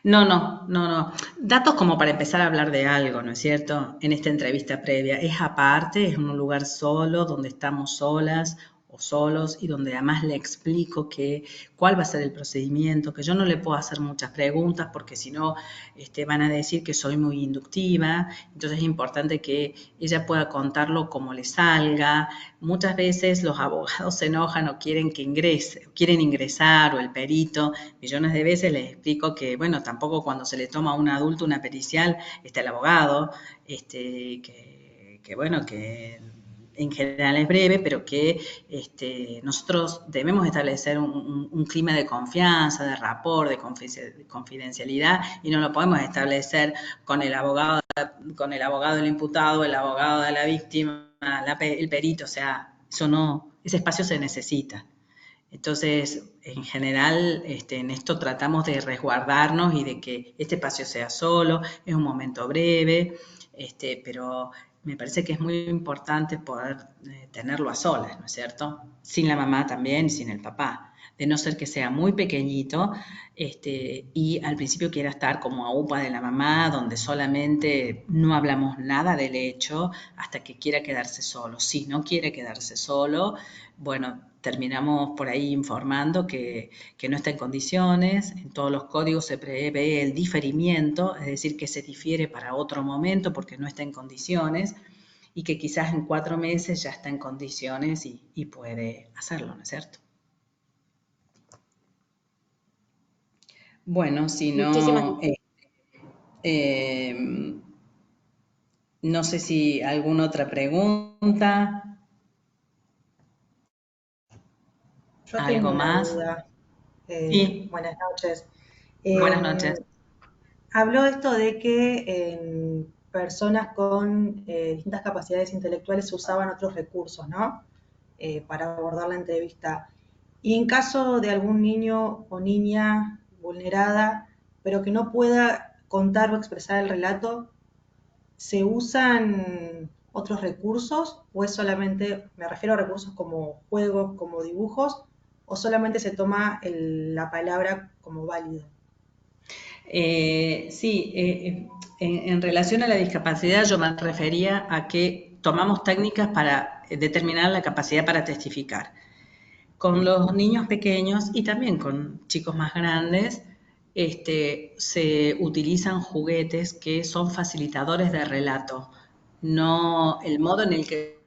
No. Datos como para empezar a hablar de algo, ¿no es cierto? En esta entrevista previa. Es aparte, es en un lugar solo, donde estamos solas o solos, y donde además le explico cuál va a ser el procedimiento, que yo no le puedo hacer muchas preguntas porque si no van a decir que soy muy inductiva. Entonces es importante que ella pueda contarlo como le salga. Muchas veces los abogados se enojan o quieren que ingrese, quieren ingresar, o el perito. Millones de veces les explico que, bueno, tampoco cuando se le toma a un adulto una pericial está el abogado, bueno, que en general es breve, pero que nosotros debemos establecer un clima de confianza, de rapport, de confidencialidad, y no lo podemos establecer con el abogado del imputado, el abogado de la víctima, el perito. O sea, eso no, ese espacio se necesita. Entonces, en general, en esto tratamos de resguardarnos y de que este espacio sea solo, es un momento breve, pero me parece que es muy importante poder tenerlo a solas, ¿no es cierto? Sin la mamá también y sin el papá, de no ser que sea muy pequeñito y al principio quiera estar como a upa de la mamá, donde solamente no hablamos nada del hecho hasta que quiera quedarse solo. Si no quiere quedarse solo, bueno, terminamos por ahí informando que no está en condiciones. En todos los códigos se prevé el diferimiento, es decir, que se difiere para otro momento porque no está en condiciones, y que quizás en 4 meses ya está en condiciones y puede hacerlo, ¿no es cierto? Bueno, si no, no sé si alguna otra pregunta. Yo ¿Algo tengo una más? duda. Sí. Buenas noches. Buenas noches. Habló esto de que en personas con distintas capacidades intelectuales se usaban otros recursos, ¿no? Para abordar la entrevista. Y en caso de algún niño o niña vulnerada, pero que no pueda contar o expresar el relato, ¿se usan otros recursos o es solamente, me refiero a recursos como juegos, como dibujos, o solamente se toma la palabra como válido? Sí, en relación a la discapacidad yo me refería a que tomamos técnicas para determinar la capacidad para testificar. Con los niños pequeños y también con chicos más grandes, se utilizan juguetes que son facilitadores de relato. No, el modo en el que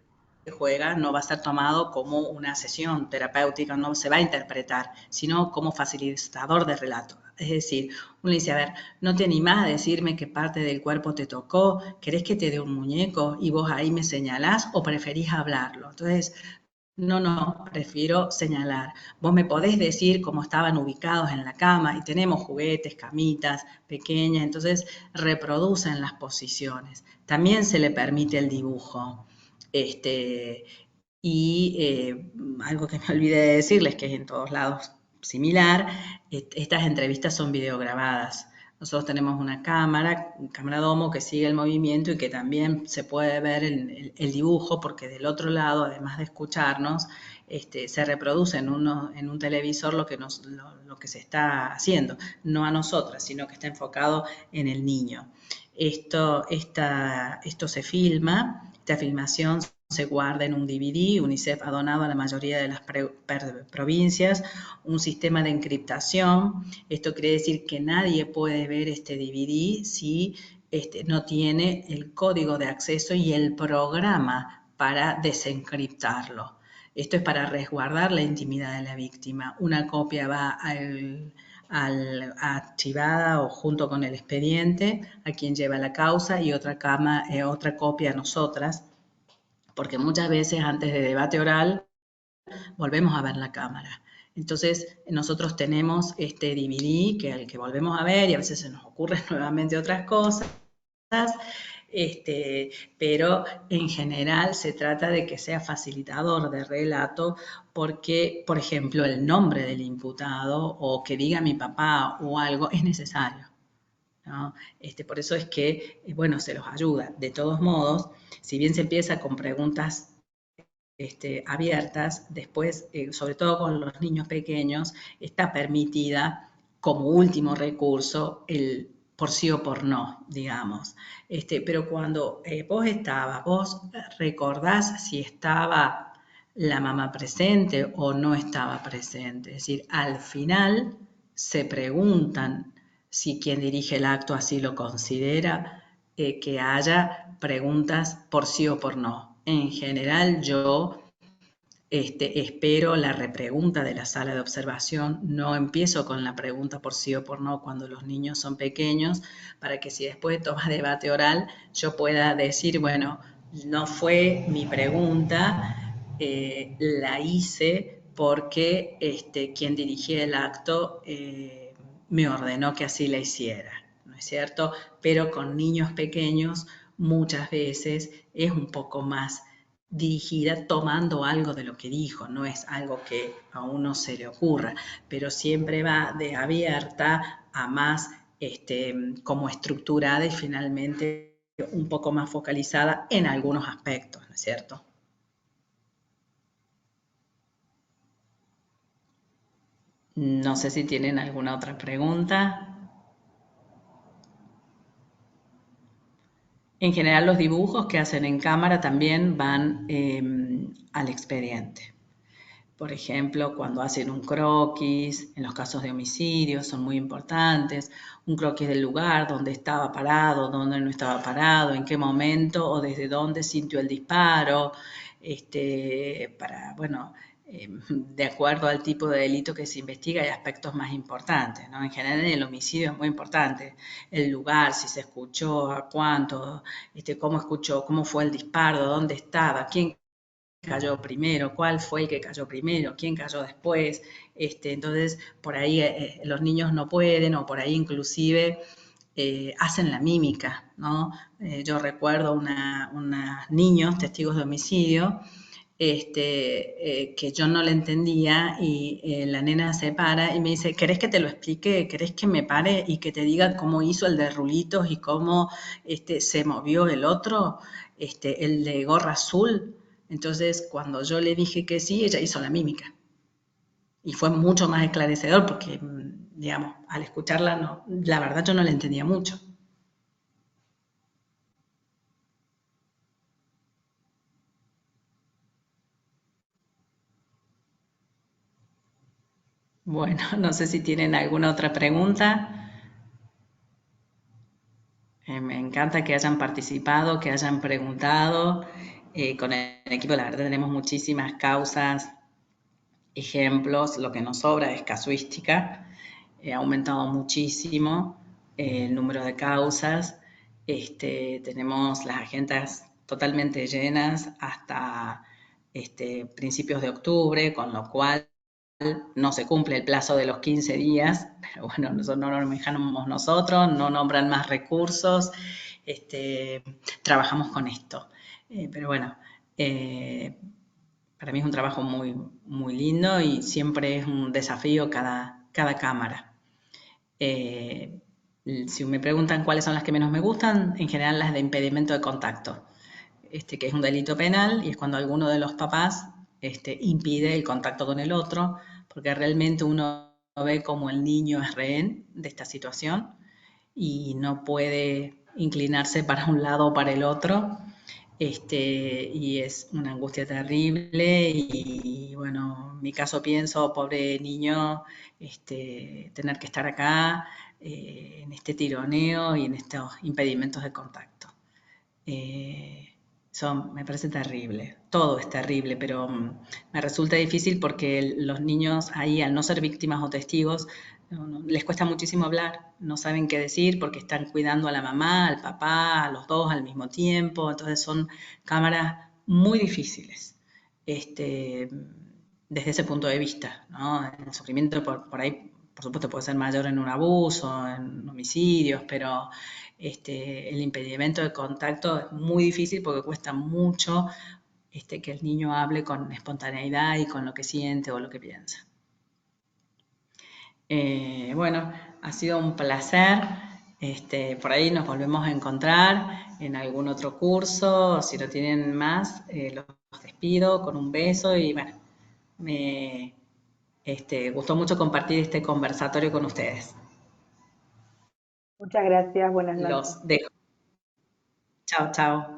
juega no va a ser tomado como una sesión terapéutica, no se va a interpretar, sino como facilitador de relato. Es decir, uno dice, a ver, ¿no te animás a decirme qué parte del cuerpo te tocó? ¿Querés que te dé un muñeco y vos ahí me señalás o preferís hablarlo? Entonces, no, prefiero señalar. Vos me podés decir cómo estaban ubicados en la cama, y tenemos juguetes, camitas pequeñas, entonces reproducen las posiciones. También se le permite el dibujo. Algo que me olvidé de decirles, que es en todos lados similar, estas entrevistas son videograbadas. Nosotros tenemos una cámara domo que sigue el movimiento y que también se puede ver el dibujo, porque del otro lado, además de escucharnos, se reproduce en un televisor lo que se está haciendo, no a nosotras, sino que está enfocado en el niño. Esto se filma, esta filmación se guarda en un DVD. UNICEF ha donado a la mayoría de las provincias un sistema de encriptación. Esto quiere decir que nadie puede ver este DVD si no tiene el código de acceso y el programa para desencriptarlo. Esto es para resguardar la intimidad de la víctima. Una copia va archivada o junto con el expediente a quien lleva la causa, y otra copia a nosotras, porque muchas veces antes de debate oral volvemos a ver la cámara. Entonces nosotros tenemos este DVD que volvemos a ver, y a veces se nos ocurren nuevamente otras cosas, pero en general se trata de que sea facilitador de relato, porque, por ejemplo, el nombre del imputado o que diga mi papá o algo es necesario, ¿no? Por eso es que, bueno, se los ayuda. De todos modos, si bien se empieza con preguntas abiertas, después, sobre todo con los niños pequeños, está permitida como último recurso el por sí o por no, digamos. Pero cuando vos recordás si estaba la mamá presente o no estaba presente. Es decir, al final se preguntan si quien dirige el acto así lo considera, que haya preguntas por sí o por no. En general yo espero la repregunta de la sala de observación, no empiezo con la pregunta por sí o por no cuando los niños son pequeños, para que si después toma debate oral yo pueda decir, bueno, no fue mi pregunta, la hice porque quien dirigía el acto me ordenó que así la hiciera, ¿no es cierto? Pero con niños pequeños muchas veces es un poco más dirigida tomando algo de lo que dijo, no es algo que a uno se le ocurra, pero siempre va de abierta a más como estructurada y finalmente un poco más focalizada en algunos aspectos, ¿no es cierto? No sé si tienen alguna otra pregunta. En general los dibujos que hacen en cámara también van al expediente. Por ejemplo, cuando hacen un croquis, en los casos de homicidios son muy importantes, un croquis del lugar, dónde estaba parado, dónde no estaba parado, en qué momento o desde dónde sintió el disparo, para, bueno, de acuerdo al tipo de delito que se investiga hay aspectos más importantes, ¿no? En general el homicidio es muy importante, el lugar, si se escuchó, a cuánto, cómo escuchó, cómo fue el disparo, dónde estaba, quién cayó primero, cuál fue el que cayó primero, quién cayó después. Entonces, por ahí los niños no pueden, o por ahí inclusive hacen la mímica, ¿no? Yo recuerdo unos niños, testigos de homicidio, que yo no le entendía y la nena se para y me dice, ¿querés que te lo explique? ¿Querés que me pare y que te diga cómo hizo el de rulitos y cómo se movió el otro, el de gorra azul? Entonces, cuando yo le dije que sí, ella hizo la mímica. Y fue mucho más esclarecedor porque, digamos, al escucharla, no, la verdad yo no la entendía mucho. Bueno, no sé si tienen alguna otra pregunta. Me encanta que hayan participado, que hayan preguntado. Con el equipo, la verdad, tenemos muchísimas causas, ejemplos. Lo que nos sobra es casuística. Ha aumentado muchísimo el número de causas. Tenemos las agendas totalmente llenas hasta principios de octubre, con lo cual no se cumple el plazo de los 15 días, pero bueno, nosotros no lo manejamos nosotros, no nombran más recursos, trabajamos con esto. Pero bueno, para mí es un trabajo muy, muy lindo y siempre es un desafío cada cámara. Si me preguntan cuáles son las que menos me gustan, en general las de impedimento de contacto, que es un delito penal y es cuando alguno de los papás impide el contacto con el otro, porque realmente uno ve como el niño es rehén de esta situación y no puede inclinarse para un lado o para el otro, y es una angustia terrible y bueno, en mi caso pienso, pobre niño, tener que estar acá en este tironeo y en estos impedimentos de contacto. Me parece terrible, todo es terrible, pero me resulta difícil porque los niños ahí, al no ser víctimas o testigos, les cuesta muchísimo hablar, no saben qué decir porque están cuidando a la mamá, al papá, a los dos al mismo tiempo, entonces son cámaras muy difíciles, desde ese punto de vista, ¿no? El sufrimiento por ahí, por supuesto, puede ser mayor en un abuso, en homicidios, pero el impedimento de contacto es muy difícil porque cuesta mucho que el niño hable con espontaneidad y con lo que siente o lo que piensa. Bueno, ha sido un placer. Por ahí nos volvemos a encontrar en algún otro curso. Si no tienen más, los despido con un beso y bueno, me gustó mucho compartir este conversatorio con ustedes. Muchas gracias, buenas noches. Los dejo. Chao, chao.